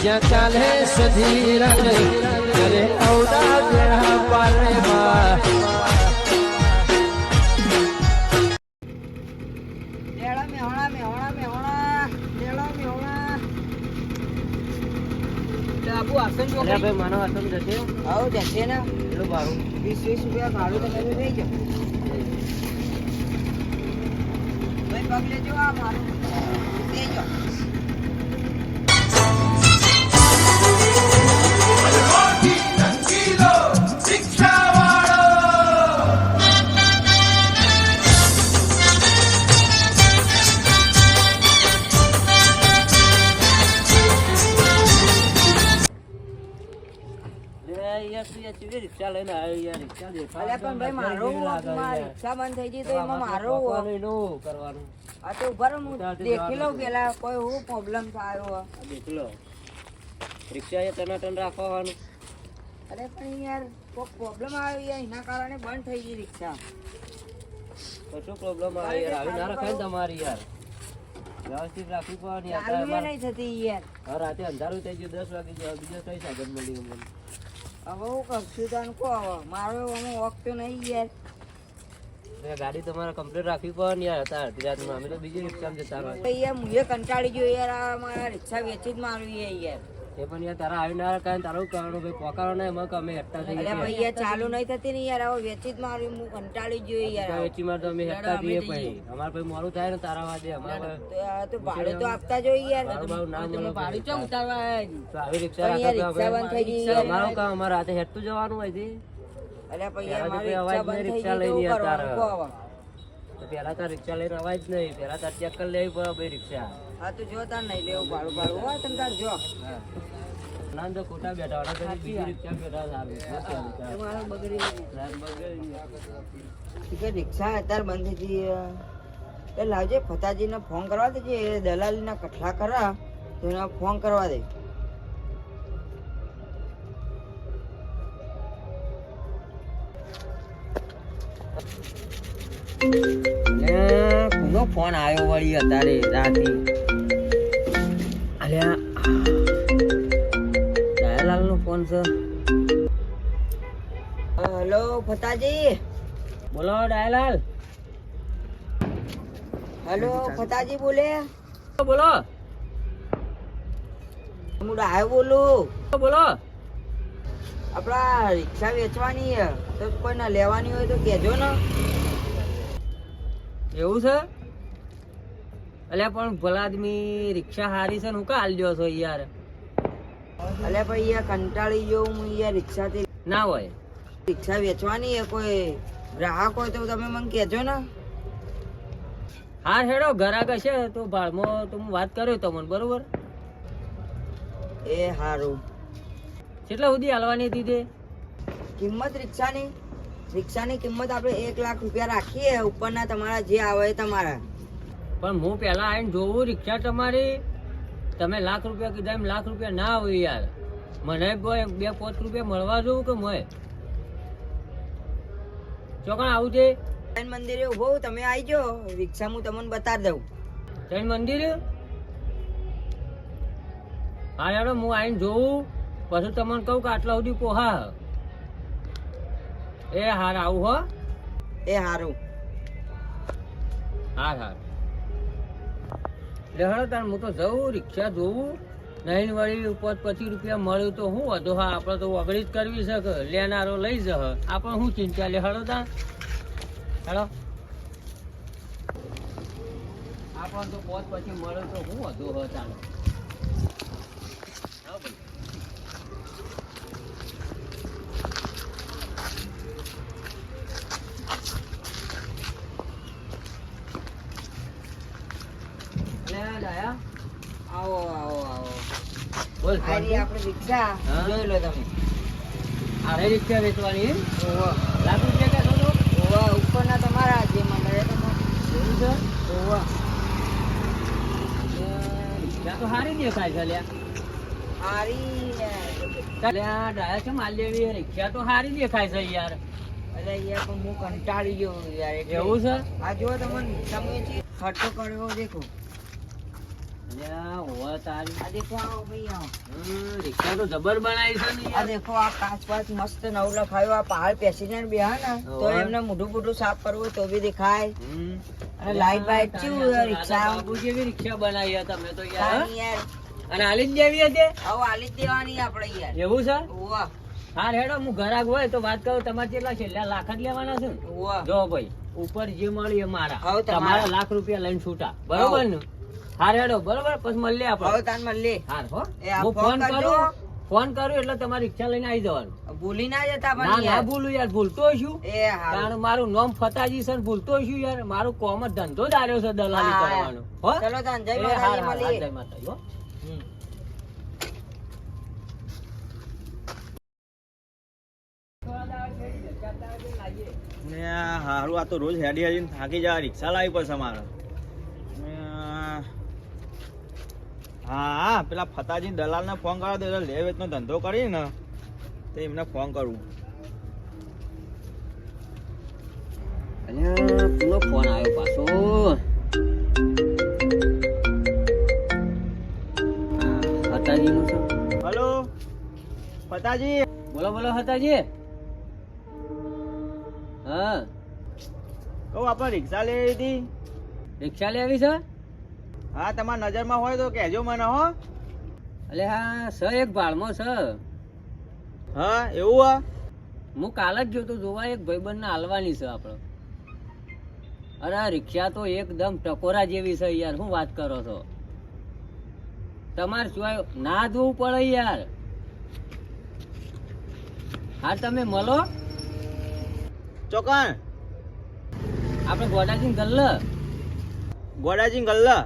જ્યાં ચાલે સધીરન કરે ઔડા બેડા પારે માં લેડા મેહોણા મેહોણા મેહોણા લેડા મેહોણા બાબુ આસન જો અરે ભાઈ માનો આટમ જશે આવો જશે ને એટલું ભાડું 20 રૂપિયા ભાડું તો તમે લઈ જાઓ ભાઈ પગ લેજો આ મારું લઈ જાઓ રિક્ષા લઈને આવ્યો રિક્ષા અલ્યા પણ ભાઈ મારું રિક્ષા બંધ થઈ ગઈ તો એમાં મારું કરવાનું આ તો ઉભા રહો હું દેખી લઉં પેલા કોઈ હું પ્રોબ્લેમ થયો દેખી લો રિક્ષા ટનાટન રાખવાનું અરે પણ યાર કોઈ પ્રોબ્લેમ આવ્યો યાર એના કારણે બંધ થઈ ગઈ રિક્ષા કશું પ્રોબ્લેમ આવે યાર આવી ના રખાય ને તમારી યાર વ્યવસ્થિત રાખવી પડે યાર નહીં થતી યાર હા રાતે અંધારું થઈ ગયું 10 વાગે બીજો કઈ સાધન મળ્યું મને હવે હું કરશું તને કહો મારો અમુક વખત નહીં યાર ગાડી તમારે કમ્પ્લીટ રાખવી પડે ને યાર હતા ગુજરાતમાં અમે તો બીજી રિક્ષામાં જતા રહે યાર મુએ કંટાળી ગયો યાર આ મારા રિક્ષા વેચી જ મારવી યાર એ પણ યાર તારા આવી ના કાંઈ તારું કરવાનું ભાઈ પોકારો ને એમાં અમે હેઠતા થઈ ગયા ભાઈ યાર ચાલુ નહીં થતી ને યાર હવે વેચી જ મારવી હું કંટાળી ગયો યાર વેચી માર તો અમે હેઠતા થઈએ પછી અમારે પછી મોડું થાય ને તારા વાદે અમારે તો ભાડું તો આપતા જોઈએ યાર ભાડું ચા ઉતારવા તો આવી રિક્ષા રિક્ષા બંધ થઈ ગઈ અમારું કામ અમારે રાતે હેઠતું જવાનું હોય છે અલ્યા પછી મારી રિક્ષા બંધ થઈ ગઈ તો કરવાનું કહો પેલા તાર રિક્ષા લઈને અવાજ નહીં પેલા તાર ચેક કરી લેવી પડે ભાઈ રિક્ષા હા તો જો તાર નહીં લેવું ભાડું ભાડું હોય તમે તાર જો ના તો ખોટા બેઠા વાળા બીજી રિક્ષા બેઠા સારું તમારું બગડી રિક્ષા અત્યારે બંધ થઈ ગઈ એ લાવજે ફતાજીને ફોન કરવા દેજે એ દલાલીના કઠલા ખરા તો એને ફોન કરવા દે કોનો ફોન આવ્યો વળી અત્યારે રાતે અલ્યા દયાલાલ નો ફોન છે હેલો ફતાજી બોલો દયાલાલ હેલો ફતાજી બોલે બોલો હું ડાયો બોલું બોલો આપડા રિક્ષા વેચવાની તો કોઈને લેવાની હોય તો કહેજો ને એવું છે અલ્યા પણ ભલા આદમી રિક્ષા હારી છે ને હું કા હાલ્યો છો યાર અલ્યા ભાઈ યાર કંટાળી ગયો હું યાર રિક્ષાથી ના હોય રિક્ષા વેચવાની કોઈ ગ્રાહક હોય તો તમે મને કહેજો ને હા હેડો ઘરાક હશે તો ભાડમાં તો હું વાત કર્યો તમને બરોબર એ સારું કેટલા સુધી હાલવાની હતી તે કિંમત રિક્ષાની કિંમત આપણે 1 લાખ રૂપિયા રાખીએ ઉપરના તમારા જે આવે એ તમારા પણ હું પેલા આવીને જોવું રિક્ષા તમારી તમે લાખ રૂપિયા કીધા એમ લાખ રૂપિયા ના આવે યાર મને 2-5 રૂપિયા મળવા જોવું કે મોય ચોકણ આવું છે જૈન મંદિરે ઉભો તમે આવી જાઓ રિક્ષા હું તમને બતાવી દઉં જૈન મંદિર હા યાર હું આવીને જોઉં પછી તમને કહું કે આટલા સુધી પોહા એ હાર આવું હો એ સારું હા લેહડો તાર હું તો જઉં રિક્ષા જોઉં નહીં વળી 25 રૂપિયા મળ્યું તો શું હતો હા આપણે તો ઓગળી જ કરવી છે લેનારો લઈ જ આપણે શું ચિંતા લેહડો તાર હેડો આપણને તો 25 મળ્યું તો શું હતો હ ચાલો આવો બોલ આપણે રિક્ષા જોઈ લો તમે અરે રિક્ષા વેચવાની લાખ રૂપિયા કે ઉપરના તમારા જે મંડળે રિક્ષા તો સારી દેખાય છે લ્યા ડાયા છે માલ લેવી રિક્ષા તો સારી દેખાય છે યાર અરે યાર પણ હું કંટાળી ગયો યાર એવું છે આ જો તમને તમે ખર્ચો કર્યો દેખો અલ્યા હોવા તારી આ દેખો આવો ભાઈ આવો રિક્ષા તો જબર બનાવી છે ને આ યાર. દેખો આ કાચ પાચ મસ્ત નવ લખાયો આ પહાડ પેસેન્જર બેહા ને તો ઓવે. એમને મોઢું મોઢું સાફ કરવું હોય તો બી દેખાય હમ. અને લાઈટ બાઈટ કેવું રિક્ષા બાપુ જેવી રિક્ષા બનાવી છે તમે તો યાર. કાંઈ યાર અને હાલી જ દેવી હતી હવે આલી જ દેવાની આપણે યાર એવું છે. ઓવા હા હેડો હું ઘરાક હોય તો વાત કરું તમારે કેટલા છેલ્લા લાખ જ લેવાના છે ને? ઓવા જો ભાઈ ઉપર જે મળી એ મારા હવે તમારા. તમારા લાખ રૂપિયા લઈને છૂટા બરોબર ને? હાર હેડો બરોબર પછી મળીએ હવે આપણે. તાન મળી હાર હો એ આ હું ફોન ફોન કરજો. કરું ફોન કરું એટલે તમારી રિક્ષા લઈને આવી જવાનું. ભૂલી ના જતા ના પણ ના યાર ભૂલું યાર, ભૂલતો છું એ હારું કારણ મારું નામ ફતાજી છે ને ભૂલતો છું યાર. મારું કોમ જ ધંધો જ આર્યો છે દલાલી હા, કરવાનો હો. ચલો તાન જય એ હાર, માતાજી હાર, મળીએ જય માતાજી હો. હમ. ને આ હારું આ તો રોજ હેડી હેડીને થાકી જાય રિક્ષા લાવી પડશે મારે ને હા પેલા ફતાજી દલાલને ફોન કરો તો લે વેચનો ધંધો કરી ને તો એમને ફોન કરવું. અલ્યા પેલો ફોન આવ્યો પાછો. હા, ફતાજીનો છે. હલો ફતાજી, બોલો બોલો ફતાજી. હા કહું આપણે રિક્ષા લેવી હતી. રિક્ષા લેવી છે. હા તમારા નજરમાં હોય તો કહેજો મને હો. અલે હા સ એક ભાડમાં છે. હા એવું હા. હું કાલ જ જોતો જોવા એક ભાઈબંધને હાલવાની છે આપણે. અરે આ રિક્ષા તો એકદમ ટકોરા જેવી છે યાર. શું વાત કરો છો? તમારે સિવાય ના જોવું પડે યાર. હા તમે મળો ચોકણ આપણે ગોડાજી ગલ્લ. ગોડાજી ગલ્લા.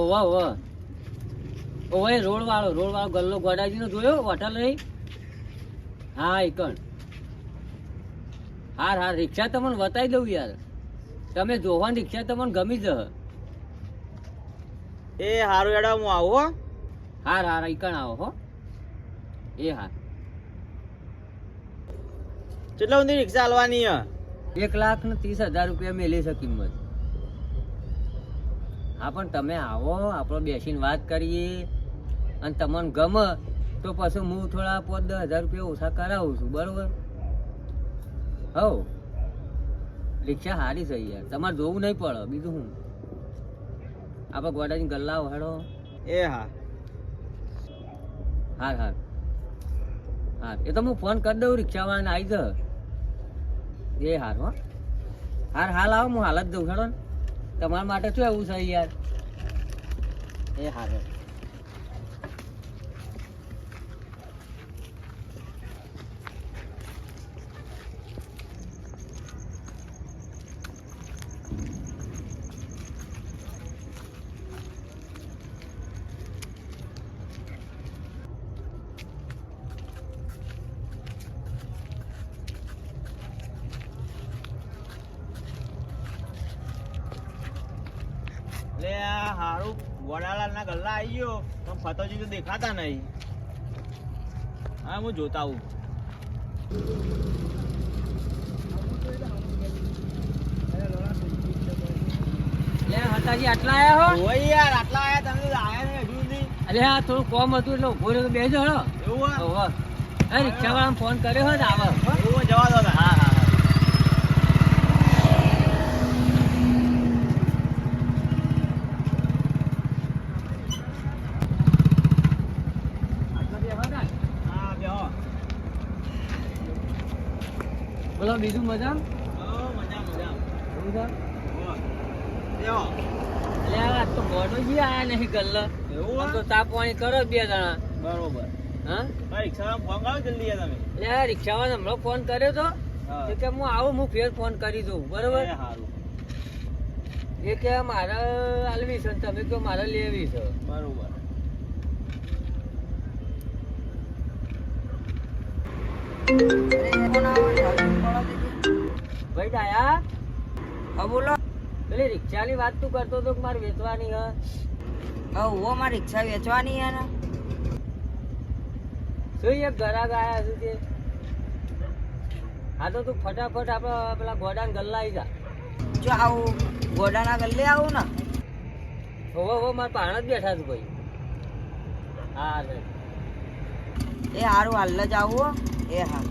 ઓવા ઓવા ઓવા એ રોડ વાળો ગલ્લો ગોડાજી નો જોયો હોટલ રહી. હા એકણ. હાર હાર રિક્ષા તમને બતાવી દઉં યાર. તમે જોવાની રિક્ષા તમને ગમી જશે. એ હારું એડા હું આવું હો. હાર હાર એકણ આવો હો. એ હાર કેટલા સુધી રિક્ષા હાલવાની હે? 1,30,000 રૂપિયા મેલી છે કિંમત. હા પણ તમે આવો આપણે બેસીને વાત કરીએ અને તમને ગમે તો પછી હું થોડા 5-10,000 રૂપિયા ઓછા કરાવું છું બરોબર. હવ રિક્ષા સારી છે યાર. તમારે જોવું નહીં પડે બીજું શું. આપણે ગોડાની ગલ્લા હેડો. એ હા હાર હાર હાર એ તો હું ફોન કરી દઉં રિક્ષાવાળાને આવી જ. એ હાર હો. હાર હાલ આવો હું હાલ જ દઉં હેડો ને. તમારા માટે શું એવું છે યાર. એ હાર હેડ. લે આ હારું ગોડાલાલ ના ગલ્લા આવી ગયો પણ ફતોજી તો દેખાતા નહીં. હા હું જોતા આવું. લે હતાજી આટલા આયા હો. ઓય યાર આટલા આયા તમે તો આયા નહીં હજુ સુધી. અરે હા થોડું કોમ હતું એટલે ઉભો રહ્યો તો બેસજો હેડો. એવું હે? ઓહો એ રિક્ષાવાળાને ફોન કર્યો હોય ને આવે હો. એવું હોય, જવા દો તાર. હા હા હા. આટલા બેહો ને. હા બેહો. બોલો બીજું મજા? ઓ મજા મજા. એવું છે? હો. બેહો. એટલે આ તો ગોડોજી આયા નહીં ગલ્લા. એવું આમ હે? તો ચા પાણી કરો બે જણા. બરોબર. હા આ રિક્ષાવાળાને ફોન કરો જલ્દી યાર તમે. એટલે આ રિક્ષાવાળાને હમણાં ફોન કર્યો તો હા. એ કે હું આવું હું ફેર ફોન કરી દઉં બરોબર. એ હારું. એ કે મારે આલવી છે ને તમે કહો મારે લેવી છે. બરોબર. અરે કોણ આવવાનું? કોણ દીધી? ભાઈ ડાયા હા બોલો. પેલી રિક્ષાની વાત તું કરતો હતો કે મારે વેચવાની હ. હા હું મારી રિક્ષા વેચવાની હે ને. શું એક ઘરાક આયા છે તે. હા તો તું ફટાફટ આપણે પેલા ગોડાને ગલ્લા આવી જા. જો આવું ગોડાના ગલ્લે આવું ને. હોવો મારા પાણ જ બેઠા છું ભાઈ. હા રે. એ હારું હાલ જ આવું હો. એ હા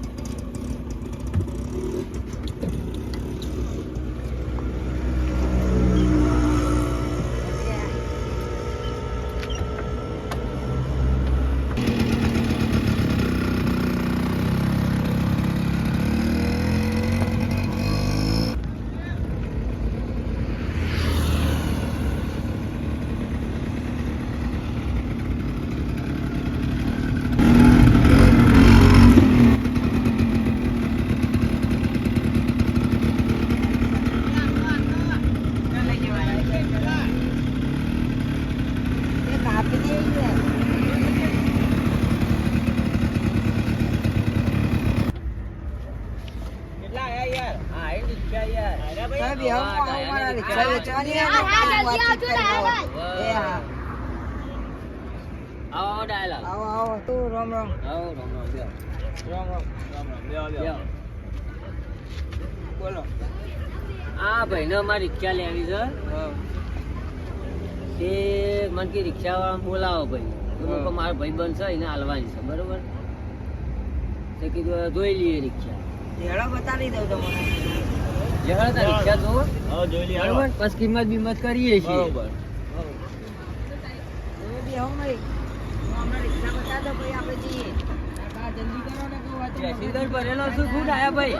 કાપી દે કેટલા આયા યાર? હા એ રિક્ષા યાર. અરે ભાઈ ભાઈ, બે હું મારા રિક્ષા વેચવાની હે, વાતચીત કરી આવો. એ હા આવો ડાયલા. આવો આવો તું રામ રામ આવો રામ રામ લ્યો. રામ રામ. રામ રામ. લ્યો, લ્યો. લ્યો. બોલો આ ભાઈને અમારે રિક્ષા લેવી છે તે મને કે રિક્ષા વાળા બોલાવો ભાઈ તો મેં કહ્યું મારો ભાઈ બનશે એને હાલવાની છે બરોબર તે કીધું જોઈ લઈએ રિક્ષા હેડો બતાવી દઉં તમને લેવાડો તાર રિક્ષા જોવો હવે જોઈ લઈએ, હાલો. બરોબર પછી કિંમત બિંમત કરીએ છીએ બરોબર. તમે બી આવો ભાઈ હું હમણાં રિક્ષા બતાવી દઉં ભાઈ આપણે જઈએ હા જલ્દી કરો ને કોઈ વાત પેસેન્જર ભરેલો છું શું આયા ભાઈ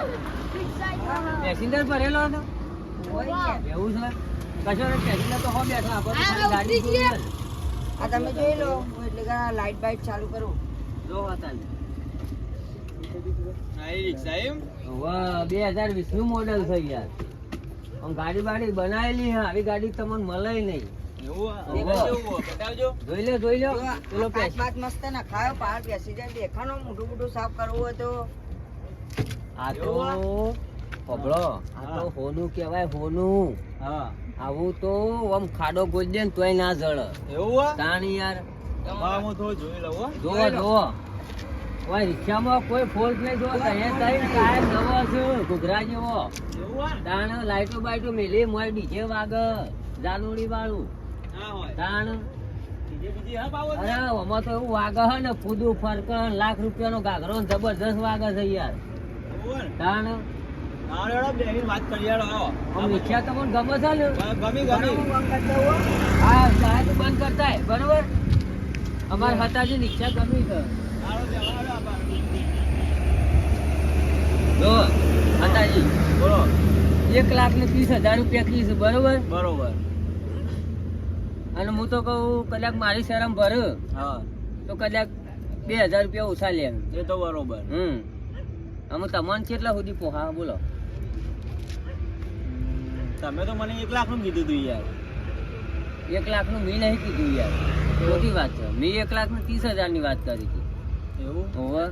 પેસેન્જર ભરેલો હતો એવું છે કશો ને પેસેન્જર તો હો બેઠા આપણે તો ખાલી ગાડી જોઈએ ને. આ તમે જોઈ લો હું એટલે કે લાઈટ બાઈટ ચાલુ કરું જો વાતાલી આ એ રિક્ષા એમ? વાહ 2020 નું મોડેલ છે યાર આમ ગાડી બાડી બનાવેલી હે આવી ગાડી તમને મળે નહીં એવું આ? ઓહો. કેવું? બતાવજો. જોઈ લો પેલો પાંચ પાંચ મસ્ત ના ખાયો બહાર બેસી જાય દેખાનો મોટું મોટું સાફ કરવું હોય તો આ તો પબળો આ તો હોનું કહેવાય હોનું હા. આવું તો આમ ખાડો ગોઈ દે ને તોય ના જળ એવું આ? તાણ યાર હા, હું થોડું જોઈ લઉં હો. જોવો જોવો ઓય રિક્ષામાં કોઈ ફોલ્ટ નહીં જોવો તઈ તઈ કાયમ નવો છે ઘૂઘરા જેવો એવું આ? તાણ લાઈટો બાઈટો મેલી મોય ડીજે વાગ જાનુડી વાળું ના હોય. તાણ બીજી હા પાવો છે? અરે આમાં તો એવું વાગે હે ને કૂદું ફરકણ લાખ રૂપિયાનો ઘાઘરો ને જબરજસ્ત વાગે છે યાર એવું ને? તાણ હા, રેડો, બેહીને વાત કરીએ, રેડો, આવો. આમ રિક્ષા તમને ગમે છે ને ગમી, ગમી. હા ચાહે તો બંધ કરતા હે, બરોબર અમારે હતાજી રિક્ષા ગમી છે હાલો, બેહો, હાલો, આપા. જો હતાજી બોલો. 1,30,000 રૂપિયા કીધું બરોબર બરોબર. અને હું તો કહું કદાચ મારી શરમ ભરે હા, તો કદાચ 2,000 રૂપિયા ઓછા લે એ તો બરોબર. અમે તમને કેટલા સુધી પોહા બોલો તમે તો મને 1 લાખ નું કીધું તું યાર. 1 લાખનું મેં નહીં કીધું યાર ખોટી વાત છે મેં 1,30,000 ની વાત કરી હતી એવું? હોવે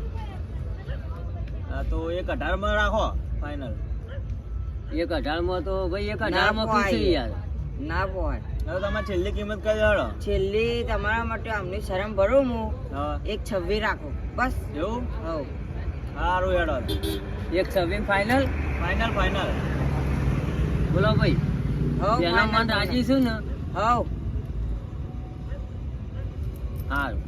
હા, તો 1,18 માં રાખો ફાઇનલ. 1,18 માં તો ભાઈ 1,18 માં ના પૂછે પોહાય. યાર ના પોય હવે તમારે છેલ્લી કિંમત કરી દેડો. છેલ્લી તમારા માટે અમની શરમ ભરું હું હા, 1,26 રાખો બસ એવું? હવ સારું, હેડો. 1,26 ફાઇનલ ફાઇનલ, ફાઇનલ. બોલો ભાઈ હવ તેના મન રાજી છું ને હવ હારું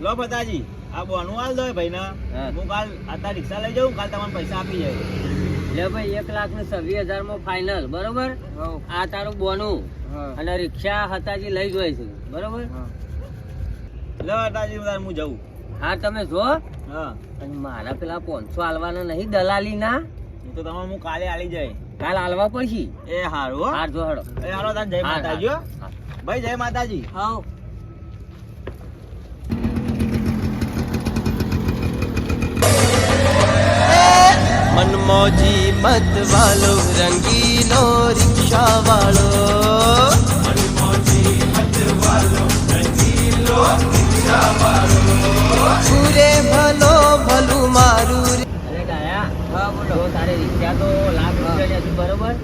લો પતાજી, આ બોનું હાલ દો ભાઈને. હા. હું કાલ આતા રિક્ષા લઈ જાઉં, કાલ તમને પૈસા આપી જાય. લે ભાઈ 1,26,000 માં ફાઇનલ બરોબર હવ આ તારું બોનું હા અને રિક્ષા હતાજી લઈ જોઈ છે બરોબર લો પતાજી, હું જાઉં. હા તમે જો હા, અને મારા પેલા 500 આલવાના નહીં દલાલી ના એ તો તમે હું કાલે આલી જાય. કાલ આલવા પડશે એ હારું હો. હાર જો હડો એ હાલો, તાન જય માતાજી હો. હા. ભાઈ, જય માતાજી. હવ मनमोजी मत वालो रंगीलो रिक्शा वालो पूरे भलो भलू मारू रे અરે ડાયા હા બોલો તો તારે રિક્ષા તો લાખ રૂપિયા હતી બરોબર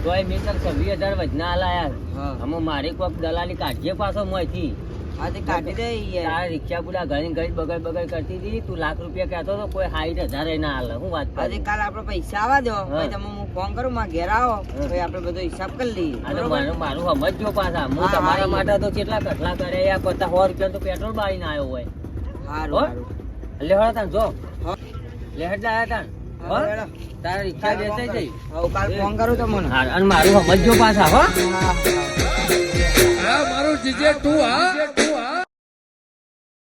તોય મેં તક 26,000 વજના આલાયા હા. અમે મારી કોક દલાલી કાઢીએ પાછો મોયથી હા તે કાઢી દે યાર. તારા રિક્ષા બુડા ઘણી ઘણી બગડ બગડ કરતી હતી, તું લાખ રૂપિયા કહેતો તો કોઈ 60,000 ના હાલે. હું વાત આજે કરું? કાલ આપણે પૈસા આવવા દો, હા. પછી તમે હું ફોન કરું, મારા ઘેર આવો, પછી આપણે બધો હિસાબ કરી લઈએ. આ તો બરોબર? મારું સમજજો પાછા. હું હા, તમારા હા, માટે તો કેટલા કઠલા કરે યાર, 50-100 રૂપિયા તો પેટ્રોલ બાળીને આવ્યો હોય. હારું, હો? હારું. લે હળો તાન જો. હા. લે હેડ જા તાન. હો? હા, હેડો. તારા રિક્ષા વેચાઈ જઈ. હવે કાલ ફોન કરું તમને. હા, અને મારું સમજજો પાછા હો. હા, હા. આ મારું જીજે તું હા